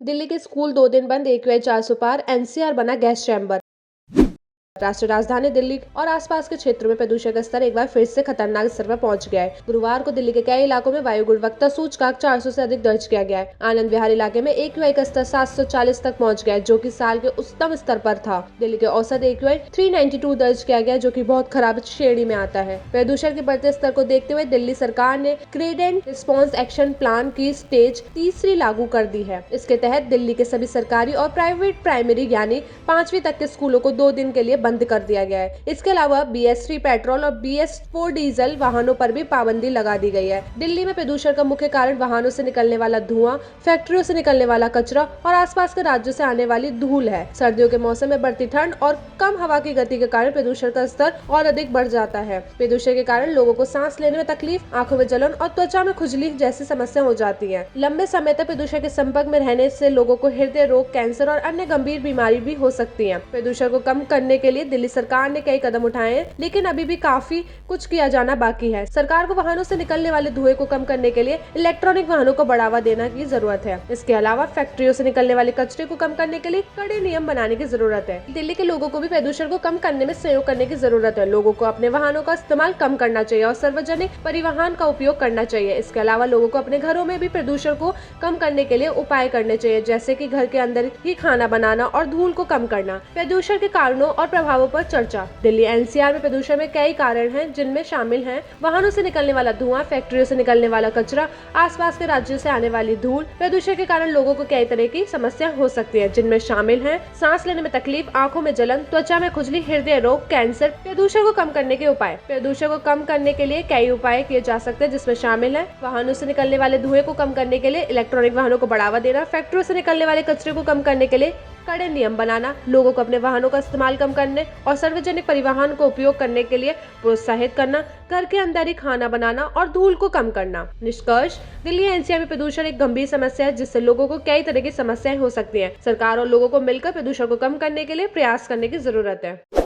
दिल्ली के स्कूल 2 दिन बंद, AQI 400 पार, NCR बना गैस चैम्बर। राष्ट्रीय राजधानी दिल्ली और आसपास के क्षेत्रों में प्रदूषण का स्तर एक बार फिर से खतरनाक स्तर पर पहुंच गया है। गुरुवार को दिल्ली के कई इलाकों में वायु गुणवत्ता सूचकांक 400 से अधिक दर्ज किया गया है। आनंद विहार इलाके में AQI का स्तर 740 तक पहुंच गया है, जो कि साल के उच्चतम स्तर पर था। दिल्ली के औसत AQI 392 दर्ज किया गया, जो कि बहुत खराब श्रेणी में आता है। प्रदूषण के बढ़ते स्तर को देखते हुए दिल्ली सरकार ने क्रेडेंट रिस्पॉन्स एक्शन प्लान की स्टेज 3 लागू कर दी है। इसके तहत दिल्ली के सभी सरकारी और प्राइवेट प्राइमरी यानी 5वीं तक के स्कूलों को 2 दिन के लिए बंद कर दिया गया है। इसके अलावा BS3 पेट्रोल और BS4 डीजल वाहनों पर भी पाबंदी लगा दी गई है। दिल्ली में प्रदूषण का मुख्य कारण वाहनों से निकलने वाला धुआं, फैक्ट्रियों से निकलने वाला कचरा और आसपास के राज्यों से आने वाली धूल है। सर्दियों के मौसम में बढ़ती ठंड और कम हवा की गति के कारण प्रदूषण का स्तर और अधिक बढ़ जाता है। प्रदूषण के कारण लोगों को सांस लेने में तकलीफ, आंखों में जलन और त्वचा में खुजली जैसी समस्या हो जाती है। लंबे समय तक प्रदूषण के संपर्क में रहने से लोगों को हृदय रोग, कैंसर और अन्य गंभीर बीमारी भी हो सकती है। प्रदूषण को कम करने के लिए दिल्ली सरकार ने कई कदम उठाए हैं, लेकिन अभी भी काफी कुछ किया जाना बाकी है। सरकार को वाहनों से निकलने वाले धुएं को कम करने के लिए इलेक्ट्रॉनिक वाहनों को बढ़ावा देने की जरूरत है। इसके अलावा फैक्ट्रियों से निकलने वाले कचरे को कम करने के लिए कड़े नियम बनाने की जरूरत है। दिल्ली के लोगों को भी प्रदूषण को कम करने में सहयोग करने की जरूरत है। लोगों को अपने वाहनों का इस्तेमाल कम करना चाहिए और सार्वजनिक परिवहन का उपयोग करना चाहिए। इसके अलावा लोगों को अपने घरों में भी प्रदूषण को कम करने के लिए उपाय करने चाहिए, जैसे कि घर के अंदर ही खाना बनाना और धूल को कम करना। प्रदूषण के कारणों और प्रभावों पर चर्चा। दिल्ली NCR में प्रदूषण में कई कारण हैं, जिनमें शामिल हैं वाहनों से निकलने वाला धुआं, फैक्ट्रियों से निकलने वाला कचरा, आसपास के राज्यों से आने वाली धूल। प्रदूषण के कारण लोगों को कई तरह की समस्या हो सकती है, जिनमें शामिल हैं सांस लेने में तकलीफ, आंखों में जलन, त्वचा में खुजली, हृदय रोग, कैंसर। प्रदूषण को कम करने के उपाय। प्रदूषण को कम करने के लिए कई उपाय किए जा सकते हैं, जिसमें शामिल है वाहनों से निकलने वाले धुएं को कम करने के लिए इलेक्ट्रॉनिक वाहनों को बढ़ावा देना, फैक्ट्रियों से निकलने वाले कचरे को कम करने के लिए कड़े नियम बनाना, लोगों को अपने वाहनों का इस्तेमाल कम करने और सार्वजनिक परिवहन को उपयोग करने के लिए प्रोत्साहित करना, घर के अंदर ही खाना बनाना और धूल को कम करना। निष्कर्ष, दिल्ली NCR में प्रदूषण एक गंभीर समस्या है, जिससे लोगों को कई तरह की समस्याएं हो सकती हैं। सरकार और लोगों को मिलकर प्रदूषण को कम करने के लिए प्रयास करने की जरूरत है।